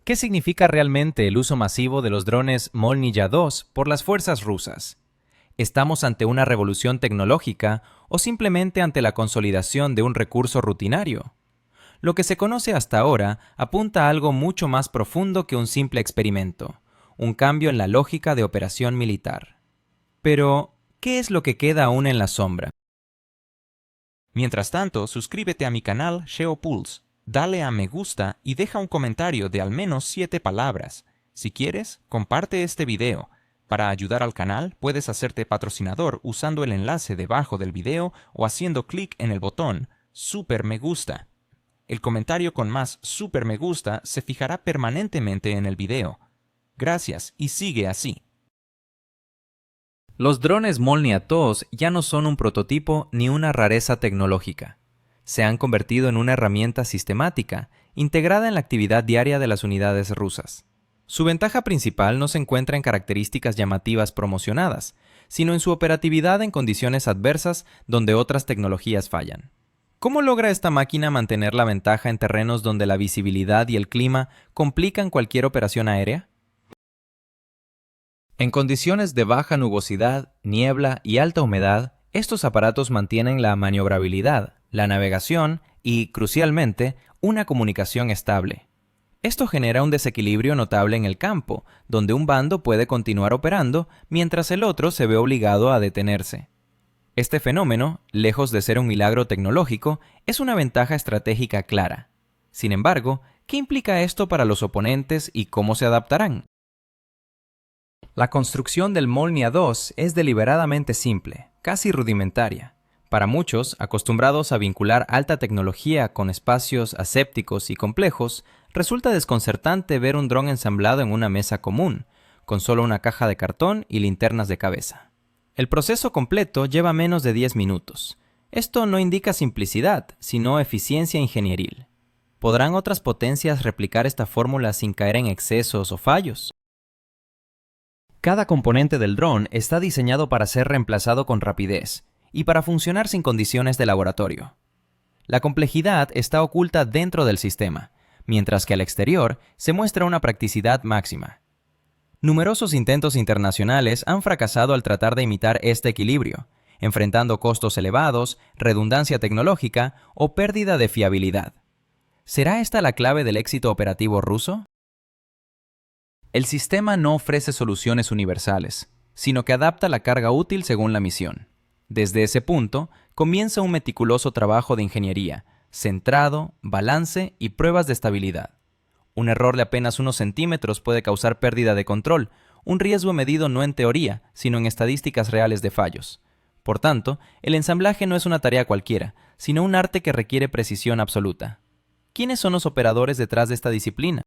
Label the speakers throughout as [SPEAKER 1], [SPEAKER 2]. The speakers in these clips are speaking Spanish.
[SPEAKER 1] ¿Qué significa realmente el uso masivo de los drones Molniya-2 por las fuerzas rusas? ¿Estamos ante una revolución tecnológica o simplemente ante la consolidación de un recurso rutinario? Lo que se conoce hasta ahora apunta a algo mucho más profundo que un simple experimento, un cambio en la lógica de operación militar. Pero, ¿qué es lo que queda aún en la sombra?
[SPEAKER 2] Mientras tanto, suscríbete a mi canal SheoPulse, dale a me gusta y deja un comentario de al menos 7 palabras. Si quieres, comparte este video. Para ayudar al canal, puedes hacerte patrocinador usando el enlace debajo del video o haciendo clic en el botón Super Me Gusta. El comentario con más Super Me Gusta se fijará permanentemente en el video. Gracias y sigue así.
[SPEAKER 1] Los drones Molniya 2 ya no son un prototipo ni una rareza tecnológica. Se han convertido en una herramienta sistemática, integrada en la actividad diaria de las unidades rusas. Su ventaja principal no se encuentra en características llamativas promocionadas, sino en su operatividad en condiciones adversas donde otras tecnologías fallan. ¿Cómo logra esta máquina mantener la ventaja en terrenos donde la visibilidad y el clima complican cualquier operación aérea? En condiciones de baja nubosidad, niebla y alta humedad, estos aparatos mantienen la maniobrabilidad, la navegación y, crucialmente, una comunicación estable. Esto genera un desequilibrio notable en el campo, donde un bando puede continuar operando mientras el otro se ve obligado a detenerse. Este fenómeno, lejos de ser un milagro tecnológico, es una ventaja estratégica clara. Sin embargo, ¿qué implica esto para los oponentes y cómo se adaptarán? La construcción del Molniya 2 es deliberadamente simple, casi rudimentaria. Para muchos, acostumbrados a vincular alta tecnología con espacios asépticos y complejos, resulta desconcertante ver un dron ensamblado en una mesa común, con solo una caja de cartón y linternas de cabeza. El proceso completo lleva menos de 10 minutos. Esto no indica simplicidad, sino eficiencia ingenieril. ¿Podrán otras potencias replicar esta fórmula sin caer en excesos o fallos? Cada componente del dron está diseñado para ser reemplazado con rapidez y para funcionar sin condiciones de laboratorio. La complejidad está oculta dentro del sistema, mientras que al exterior se muestra una practicidad máxima. Numerosos intentos internacionales han fracasado al tratar de imitar este equilibrio, enfrentando costos elevados, redundancia tecnológica o pérdida de fiabilidad. ¿Será esta la clave del éxito operativo ruso? El sistema no ofrece soluciones universales, sino que adapta la carga útil según la misión. Desde ese punto, comienza un meticuloso trabajo de ingeniería, centrado, balance y pruebas de estabilidad. Un error de apenas unos centímetros puede causar pérdida de control, un riesgo medido no en teoría, sino en estadísticas reales de fallos. Por tanto, el ensamblaje no es una tarea cualquiera, sino un arte que requiere precisión absoluta. ¿Quiénes son los operadores detrás de esta disciplina?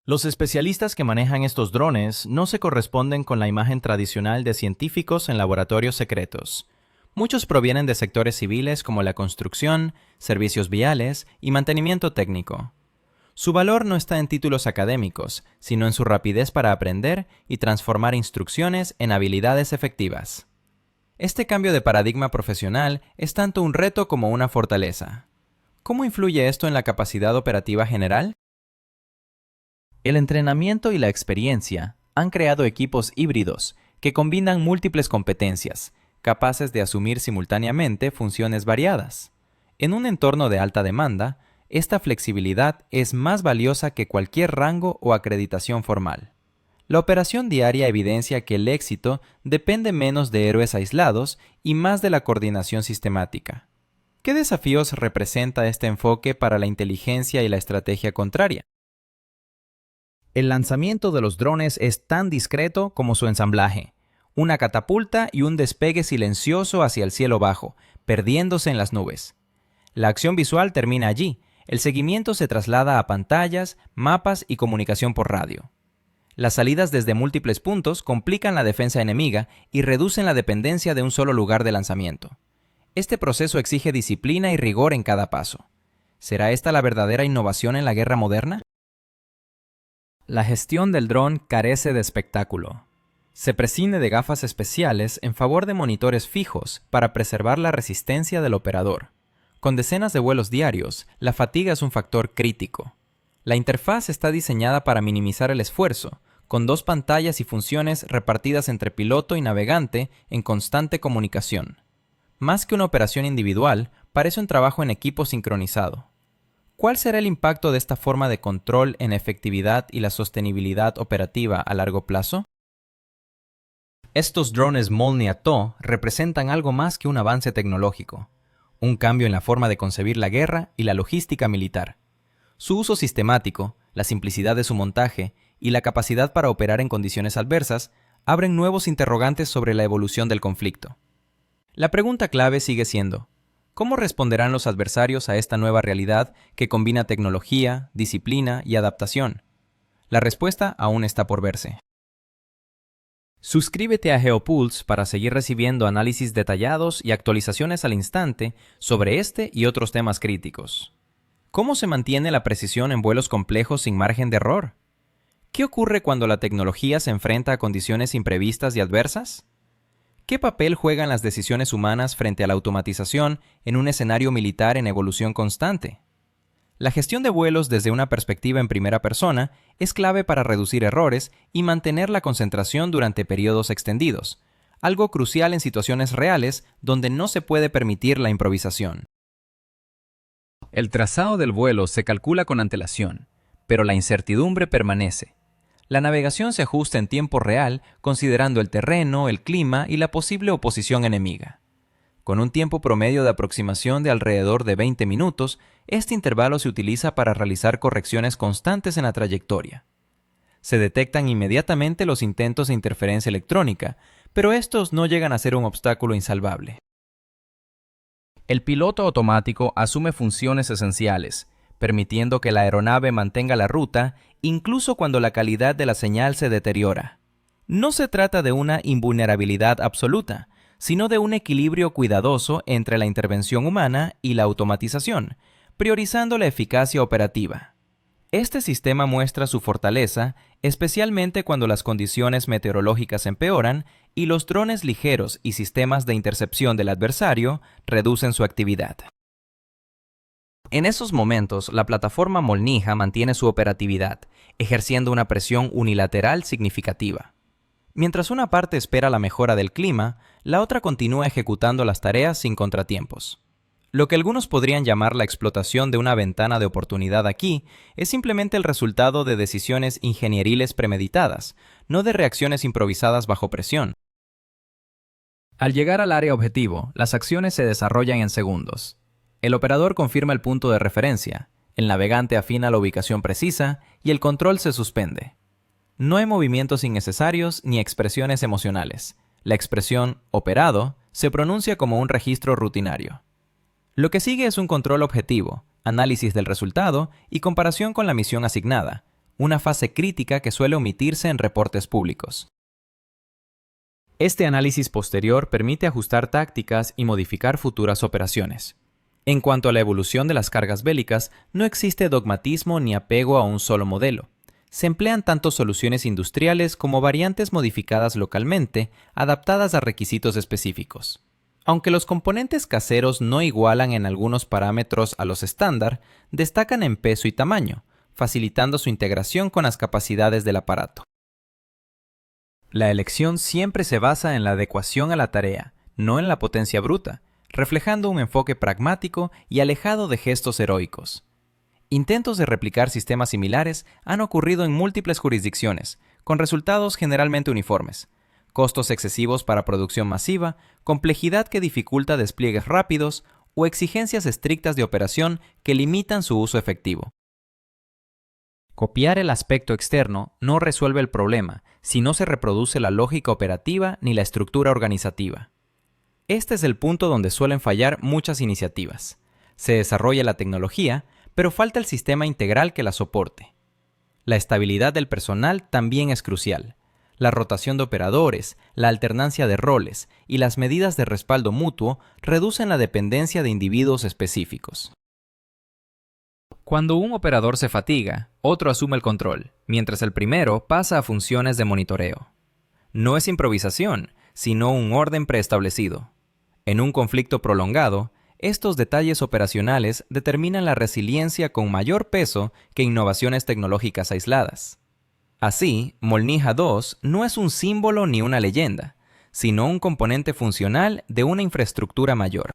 [SPEAKER 1] Los especialistas que manejan estos drones no se corresponden con la imagen tradicional de científicos en laboratorios secretos. Muchos provienen de sectores civiles como la construcción, servicios viales y mantenimiento técnico. Su valor no está en títulos académicos, sino en su rapidez para aprender y transformar instrucciones en habilidades efectivas. Este cambio de paradigma profesional es tanto un reto como una fortaleza. ¿Cómo influye esto en la capacidad operativa general? El entrenamiento y la experiencia han creado equipos híbridos que combinan múltiples competencias, capaces de asumir simultáneamente funciones variadas. En un entorno de alta demanda, esta flexibilidad es más valiosa que cualquier rango o acreditación formal. La operación diaria evidencia que el éxito depende menos de héroes aislados y más de la coordinación sistemática. ¿Qué desafíos representa este enfoque para la inteligencia y la estrategia contraria? El lanzamiento de los drones es tan discreto como su ensamblaje. Una catapulta y un despegue silencioso hacia el cielo bajo, perdiéndose en las nubes. La acción visual termina allí. El seguimiento se traslada a pantallas, mapas y comunicación por radio. Las salidas desde múltiples puntos complican la defensa enemiga y reducen la dependencia de un solo lugar de lanzamiento. Este proceso exige disciplina y rigor en cada paso. ¿Será esta la verdadera innovación en la guerra moderna? La gestión del dron carece de espectáculo. Se prescinde de gafas especiales en favor de monitores fijos para preservar la resistencia del operador. Con decenas de vuelos diarios, la fatiga es un factor crítico. La interfaz está diseñada para minimizar el esfuerzo, con 2 pantallas y funciones repartidas entre piloto y navegante en constante comunicación. Más que una operación individual, parece un trabajo en equipo sincronizado. ¿Cuál será el impacto de esta forma de control en efectividad y la sostenibilidad operativa a largo plazo? Estos drones Molniya-To representan algo más que un avance tecnológico, un cambio en la forma de concebir la guerra y la logística militar. Su uso sistemático, la simplicidad de su montaje y la capacidad para operar en condiciones adversas abren nuevos interrogantes sobre la evolución del conflicto. La pregunta clave sigue siendo: ¿cómo responderán los adversarios a esta nueva realidad que combina tecnología, disciplina y adaptación? La respuesta aún está por verse. Suscríbete a GeoPulse para seguir recibiendo análisis detallados y actualizaciones al instante sobre este y otros temas críticos. ¿Cómo se mantiene la precisión en vuelos complejos sin margen de error? ¿Qué ocurre cuando la tecnología se enfrenta a condiciones imprevistas y adversas? ¿Qué papel juegan las decisiones humanas frente a la automatización en un escenario militar en evolución constante? La gestión de vuelos desde una perspectiva en primera persona es clave para reducir errores y mantener la concentración durante periodos extendidos, algo crucial en situaciones reales donde no se puede permitir la improvisación. El trazado del vuelo se calcula con antelación, pero la incertidumbre permanece. La navegación se ajusta en tiempo real considerando el terreno, el clima y la posible oposición enemiga. Con un tiempo promedio de aproximación de alrededor de 20 minutos, este intervalo se utiliza para realizar correcciones constantes en la trayectoria. Se detectan inmediatamente los intentos de interferencia electrónica, pero estos no llegan a ser un obstáculo insalvable. El piloto automático asume funciones esenciales, permitiendo que la aeronave mantenga la ruta incluso cuando la calidad de la señal se deteriora. No se trata de una invulnerabilidad absoluta, sino de un equilibrio cuidadoso entre la intervención humana y la automatización, priorizando la eficacia operativa. Este sistema muestra su fortaleza, especialmente cuando las condiciones meteorológicas empeoran y los drones ligeros y sistemas de intercepción del adversario reducen su actividad. En esos momentos, la plataforma Molniya mantiene su operatividad, ejerciendo una presión unilateral significativa. Mientras una parte espera la mejora del clima, la otra continúa ejecutando las tareas sin contratiempos. Lo que algunos podrían llamar la explotación de una ventana de oportunidad aquí es simplemente el resultado de decisiones ingenieriles premeditadas, no de reacciones improvisadas bajo presión. Al llegar al área objetivo, las acciones se desarrollan en segundos. El operador confirma el punto de referencia, el navegante afina la ubicación precisa y el control se suspende. No hay movimientos innecesarios ni expresiones emocionales. La expresión «operado» se pronuncia como un registro rutinario. Lo que sigue es un control objetivo, análisis del resultado y comparación con la misión asignada, una fase crítica que suele omitirse en reportes públicos. Este análisis posterior permite ajustar tácticas y modificar futuras operaciones. En cuanto a la evolución de las cargas bélicas, no existe dogmatismo ni apego a un solo modelo. Se emplean tanto soluciones industriales como variantes modificadas localmente, adaptadas a requisitos específicos. Aunque los componentes caseros no igualan en algunos parámetros a los estándar, destacan en peso y tamaño, facilitando su integración con las capacidades del aparato. La elección siempre se basa en la adecuación a la tarea, no en la potencia bruta, reflejando un enfoque pragmático y alejado de gestos heroicos. Intentos de replicar sistemas similares han ocurrido en múltiples jurisdicciones, con resultados generalmente uniformes: costos excesivos para producción masiva, complejidad que dificulta despliegues rápidos o exigencias estrictas de operación que limitan su uso efectivo. Copiar el aspecto externo no resuelve el problema si no se reproduce la lógica operativa ni la estructura organizativa. Este es el punto donde suelen fallar muchas iniciativas. Se desarrolla la tecnología, pero falta el sistema integral que la soporte. La estabilidad del personal también es crucial. La rotación de operadores, la alternancia de roles y las medidas de respaldo mutuo reducen la dependencia de individuos específicos. Cuando un operador se fatiga, otro asume el control, mientras el primero pasa a funciones de monitoreo. No es improvisación, sino un orden preestablecido. En un conflicto prolongado, Estos detalles operacionales determinan la resiliencia con mayor peso que innovaciones tecnológicas aisladas. Así, Molniya 2 no es un símbolo ni una leyenda, sino un componente funcional de una infraestructura mayor.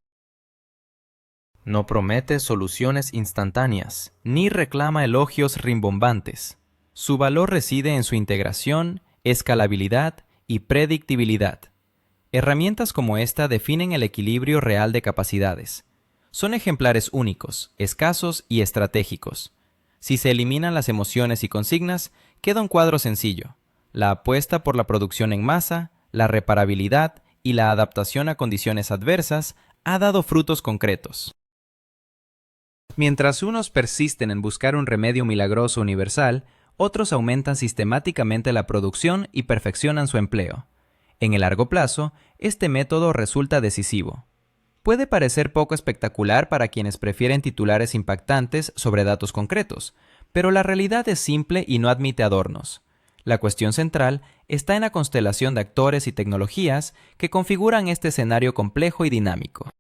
[SPEAKER 1] No promete soluciones instantáneas, ni reclama elogios rimbombantes. Su valor reside en su integración, escalabilidad y predictibilidad. Herramientas como esta definen el equilibrio real de capacidades. Son ejemplares únicos, escasos y estratégicos. Si se eliminan las emociones y consignas, queda un cuadro sencillo: la apuesta por la producción en masa, la reparabilidad y la adaptación a condiciones adversas ha dado frutos concretos. Mientras unos persisten en buscar un remedio milagroso universal, otros aumentan sistemáticamente la producción y perfeccionan su empleo. En el largo plazo, este método resulta decisivo. Puede parecer poco espectacular para quienes prefieren titulares impactantes sobre datos concretos, pero la realidad es simple y no admite adornos. La cuestión central está en la constelación de actores y tecnologías que configuran este escenario complejo y dinámico.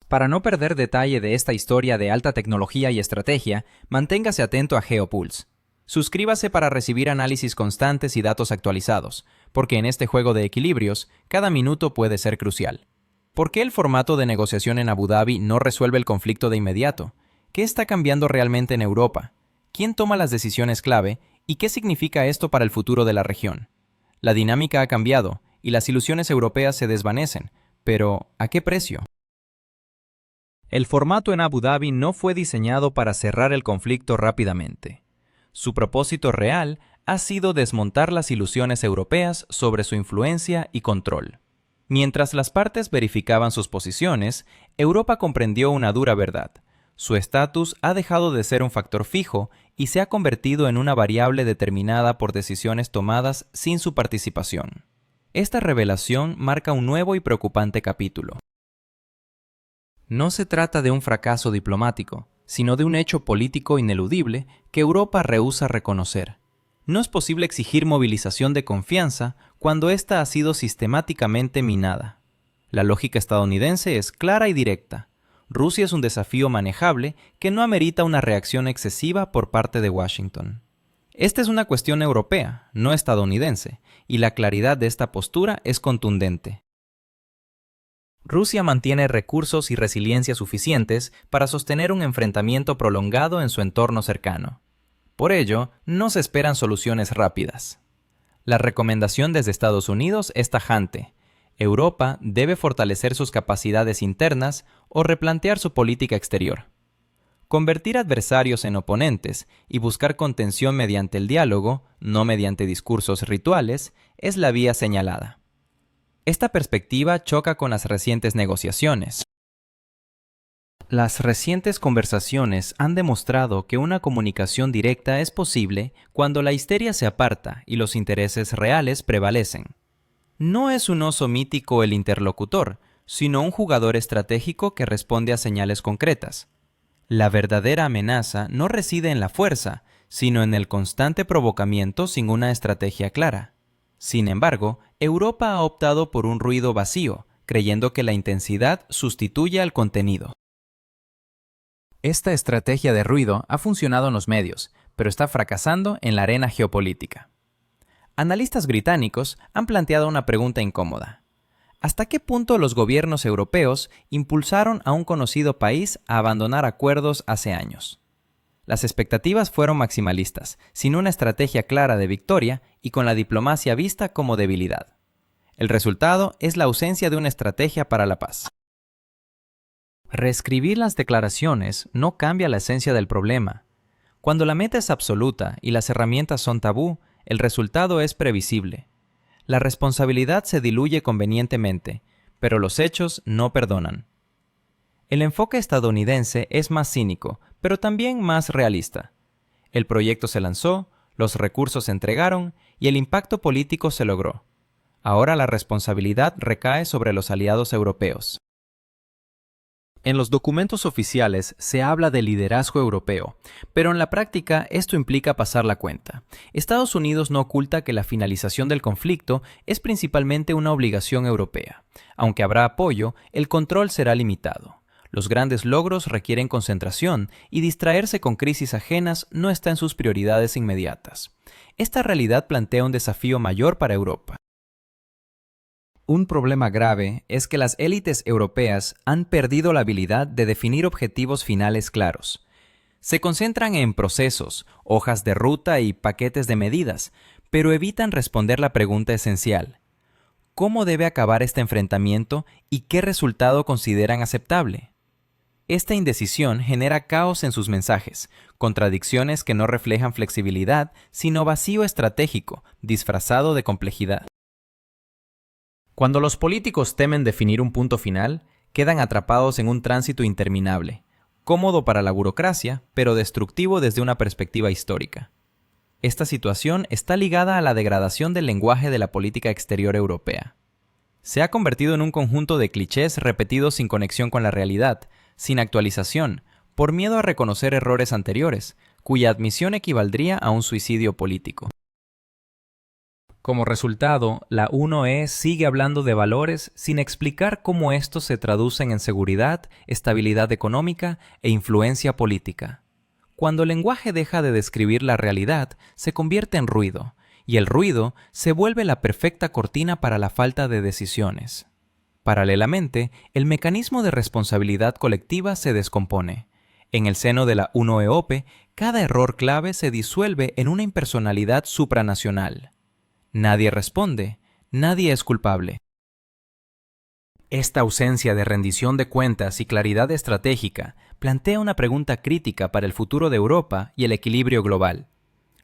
[SPEAKER 1] Para no perder detalle de esta historia de alta tecnología y estrategia, manténgase atento a GeoPulse. Suscríbase para recibir análisis constantes y datos actualizados, porque en este juego de equilibrios, cada minuto puede ser crucial. ¿Por qué el formato de negociación en Abu Dhabi no resuelve el conflicto de inmediato? ¿Qué está cambiando realmente en Europa? ¿Quién toma las decisiones clave? ¿Y qué significa esto para el futuro de la región? La dinámica ha cambiado, y las ilusiones europeas se desvanecen, pero ¿a qué precio? El formato en Abu Dhabi no fue diseñado para cerrar el conflicto rápidamente. Su propósito real ha sido desmontar las ilusiones europeas sobre su influencia y control. Mientras las partes verificaban sus posiciones, Europa comprendió una dura verdad: su estatus ha dejado de ser un factor fijo y se ha convertido en una variable determinada por decisiones tomadas sin su participación. Esta revelación marca un nuevo y preocupante capítulo. No se trata de un fracaso diplomático, sino de un hecho político ineludible que Europa rehúsa reconocer. No es posible exigir movilización de confianza cuando ésta ha sido sistemáticamente minada. La lógica estadounidense es clara y directa. Rusia es un desafío manejable que no amerita una reacción excesiva por parte de Washington. Esta es una cuestión europea, no estadounidense, y la claridad de esta postura es contundente. Rusia mantiene recursos y resiliencia suficientes para sostener un enfrentamiento prolongado en su entorno cercano. Por ello, no se esperan soluciones rápidas. La recomendación desde Estados Unidos es tajante: Europa debe fortalecer sus capacidades internas o replantear su política exterior. Convertir adversarios en oponentes y buscar contención mediante el diálogo, no mediante discursos rituales, es la vía señalada. Esta perspectiva choca con las recientes negociaciones. Las recientes conversaciones han demostrado que una comunicación directa es posible cuando la histeria se aparta y los intereses reales prevalecen. No es un oso mítico el interlocutor, sino un jugador estratégico que responde a señales concretas. La verdadera amenaza no reside en la fuerza, sino en el constante provocamiento sin una estrategia clara. Sin embargo, Europa ha optado por un ruido vacío, creyendo que la intensidad sustituye al contenido. Esta estrategia de ruido ha funcionado en los medios, pero está fracasando en la arena geopolítica. Analistas británicos han planteado una pregunta incómoda: ¿hasta qué punto los gobiernos europeos impulsaron a un conocido país a abandonar acuerdos hace años? Las expectativas fueron maximalistas, sin una estrategia clara de victoria y con la diplomacia vista como debilidad. El resultado es la ausencia de una estrategia para la paz. Reescribir las declaraciones no cambia la esencia del problema. Cuando la meta es absoluta y las herramientas son tabú, el resultado es previsible. La responsabilidad se diluye convenientemente, pero los hechos no perdonan. El enfoque estadounidense es más cínico, pero también más realista. El proyecto se lanzó, los recursos se entregaron y el impacto político se logró. Ahora la responsabilidad recae sobre los aliados europeos. En los documentos oficiales se habla de liderazgo europeo, pero en la práctica esto implica pasar la cuenta. Estados Unidos no oculta que la finalización del conflicto es principalmente una obligación europea. Aunque habrá apoyo, el control será limitado. Los grandes logros requieren concentración y distraerse con crisis ajenas no está en sus prioridades inmediatas. Esta realidad plantea un desafío mayor para Europa. Un problema grave es que las élites europeas han perdido la habilidad de definir objetivos finales claros. Se concentran en procesos, hojas de ruta y paquetes de medidas, pero evitan responder la pregunta esencial: ¿cómo debe acabar este enfrentamiento y qué resultado consideran aceptable? Esta indecisión genera caos en sus mensajes, contradicciones que no reflejan flexibilidad, sino vacío estratégico, disfrazado de complejidad. Cuando los políticos temen definir un punto final, quedan atrapados en un tránsito interminable, cómodo para la burocracia, pero destructivo desde una perspectiva histórica. Esta situación está ligada a la degradación del lenguaje de la política exterior europea. Se ha convertido en un conjunto de clichés repetidos sin conexión con la realidad, sin actualización, por miedo a reconocer errores anteriores, cuya admisión equivaldría a un suicidio político. Como resultado, la UNOE sigue hablando de valores sin explicar cómo estos se traducen en seguridad, estabilidad económica e influencia política. Cuando el lenguaje deja de describir la realidad, se convierte en ruido, y el ruido se vuelve la perfecta cortina para la falta de decisiones. Paralelamente, el mecanismo de responsabilidad colectiva se descompone. En el seno de la UNOEOPE, cada error clave se disuelve en una impersonalidad supranacional. Nadie responde, nadie es culpable. Esta ausencia de rendición de cuentas y claridad estratégica plantea una pregunta crítica para el futuro de Europa y el equilibrio global.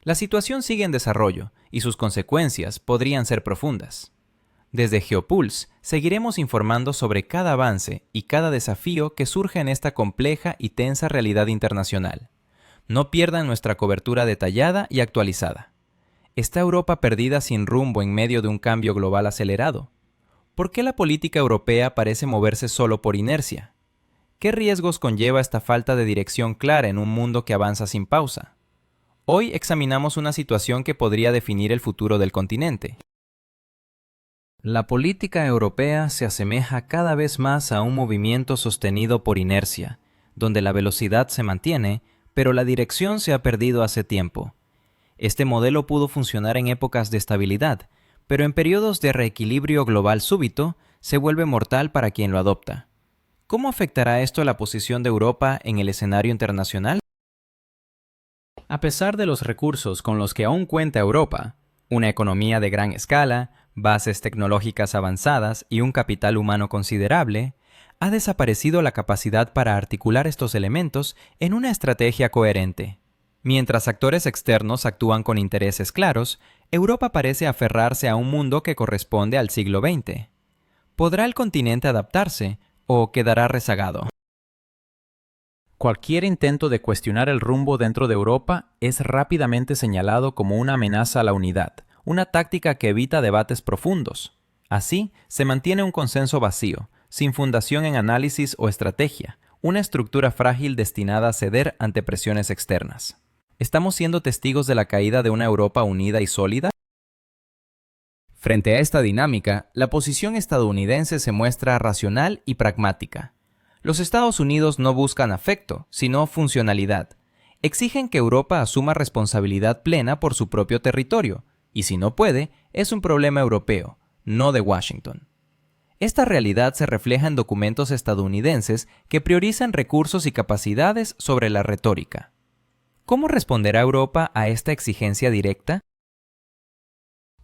[SPEAKER 1] La situación sigue en desarrollo y sus consecuencias podrían ser profundas. Desde Geopulse seguiremos informando sobre cada avance y cada desafío que surge en esta compleja y tensa realidad internacional. No pierdan nuestra cobertura detallada y actualizada. ¿Está Europa perdida sin rumbo en medio de un cambio global acelerado? ¿Por qué la política europea parece moverse solo por inercia? ¿Qué riesgos conlleva esta falta de dirección clara en un mundo que avanza sin pausa? Hoy examinamos una situación que podría definir el futuro del continente. La política europea se asemeja cada vez más a un movimiento sostenido por inercia, donde la velocidad se mantiene, pero la dirección se ha perdido hace tiempo. Este modelo pudo funcionar en épocas de estabilidad, pero en periodos de reequilibrio global súbito se vuelve mortal para quien lo adopta. ¿Cómo afectará esto la posición de Europa en el escenario internacional? A pesar de los recursos con los que aún cuenta Europa, una economía de gran escala, bases tecnológicas avanzadas y un capital humano considerable, ha desaparecido la capacidad para articular estos elementos en una estrategia coherente. Mientras actores externos actúan con intereses claros, Europa parece aferrarse a un mundo que corresponde al siglo XX. ¿Podrá el continente adaptarse o quedará rezagado? Cualquier intento de cuestionar el rumbo dentro de Europa es rápidamente señalado como una amenaza a la unidad, una táctica que evita debates profundos. Así, se mantiene un consenso vacío, sin fundación en análisis o estrategia, una estructura frágil destinada a ceder ante presiones externas. ¿Estamos siendo testigos de la caída de una Europa unida y sólida? Frente a esta dinámica, la posición estadounidense se muestra racional y pragmática. Los Estados Unidos no buscan afecto, sino funcionalidad. Exigen que Europa asuma responsabilidad plena por su propio territorio, y si no puede, es un problema europeo, no de Washington. Esta realidad se refleja en documentos estadounidenses que priorizan recursos y capacidades sobre la retórica. ¿Cómo responderá Europa a esta exigencia directa?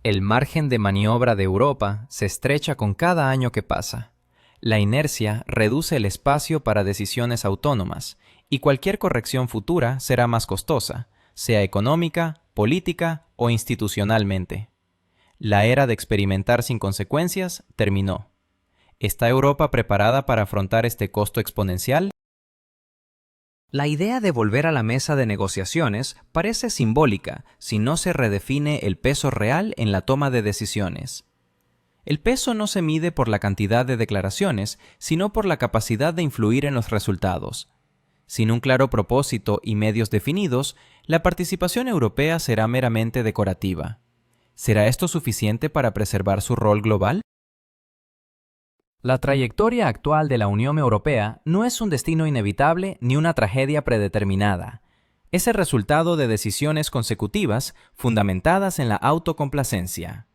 [SPEAKER 1] El margen de maniobra de Europa se estrecha con cada año que pasa. La inercia reduce el espacio para decisiones autónomas, y cualquier corrección futura será más costosa, sea económica, política o institucionalmente. La era de experimentar sin consecuencias terminó. ¿Está Europa preparada para afrontar este costo exponencial? La idea de volver a la mesa de negociaciones parece simbólica si no se redefine el peso real en la toma de decisiones. El peso no se mide por la cantidad de declaraciones, sino por la capacidad de influir en los resultados. Sin un claro propósito y medios definidos, la participación europea será meramente decorativa. ¿Será esto suficiente para preservar su rol global? La trayectoria actual de la Unión Europea no es un destino inevitable ni una tragedia predeterminada. Es el resultado de decisiones consecutivas fundamentadas en la autocomplacencia.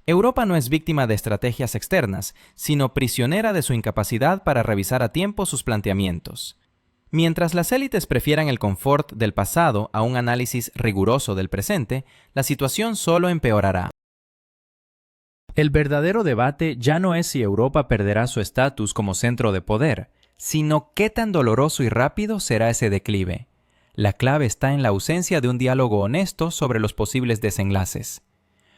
[SPEAKER 1] Europa no es víctima de estrategias externas, sino prisionera de su incapacidad para revisar a tiempo sus planteamientos. Mientras las élites prefieran el confort del pasado a un análisis riguroso del presente, la situación solo empeorará. El verdadero debate ya no es si Europa perderá su estatus como centro de poder, sino qué tan doloroso y rápido será ese declive. La clave está en la ausencia de un diálogo honesto sobre los posibles desenlaces.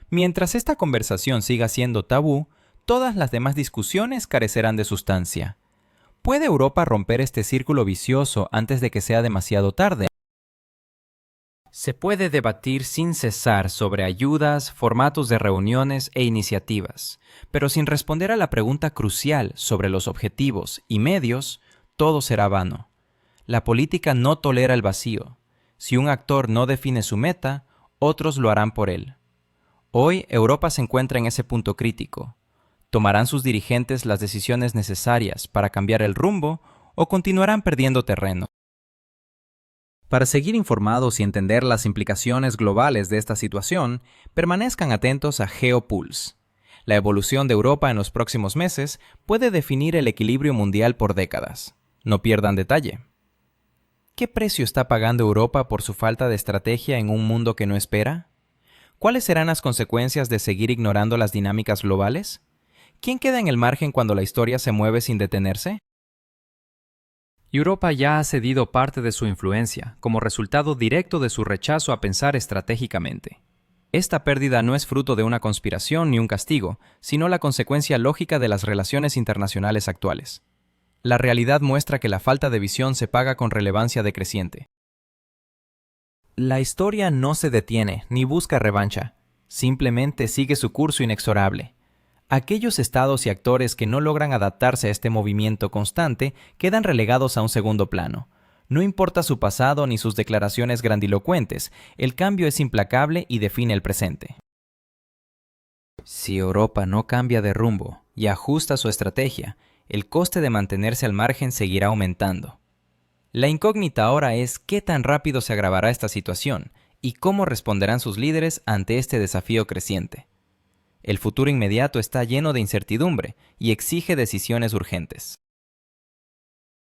[SPEAKER 1] Mientras esta conversación siga siendo tabú, todas las demás discusiones carecerán de sustancia. ¿Puede Europa romper este círculo vicioso antes de que sea demasiado tarde? Se puede debatir sin cesar sobre ayudas, formatos de reuniones e iniciativas, pero sin responder a la pregunta crucial sobre los objetivos y medios, todo será vano. La política no tolera el vacío. Si un actor no define su meta, otros lo harán por él. Hoy Europa se encuentra en ese punto crítico. ¿Tomarán sus dirigentes las decisiones necesarias para cambiar el rumbo o continuarán perdiendo terreno? Para seguir informados y entender las implicaciones globales de esta situación, permanezcan atentos a GeoPulse. La evolución de Europa en los próximos meses puede definir el equilibrio mundial por décadas. No pierdan detalle. ¿Qué precio está pagando Europa por su falta de estrategia en un mundo que no espera? ¿Cuáles serán las consecuencias de seguir ignorando las dinámicas globales? ¿Quién queda en el margen cuando la historia se mueve sin detenerse? Europa ya ha cedido parte de su influencia, como resultado directo de su rechazo a pensar estratégicamente. Esta pérdida no es fruto de una conspiración ni un castigo, sino la consecuencia lógica de las relaciones internacionales actuales. La realidad muestra que la falta de visión se paga con relevancia decreciente. La historia no se detiene ni busca revancha, simplemente sigue su curso inexorable. Aquellos estados y actores que no logran adaptarse a este movimiento constante quedan relegados a un segundo plano. No importa su pasado ni sus declaraciones grandilocuentes, el cambio es implacable y define el presente. Si Europa no cambia de rumbo y ajusta su estrategia, el coste de mantenerse al margen seguirá aumentando. La incógnita ahora es qué tan rápido se agravará esta situación y cómo responderán sus líderes ante este desafío creciente. El futuro inmediato está lleno de incertidumbre y exige decisiones urgentes.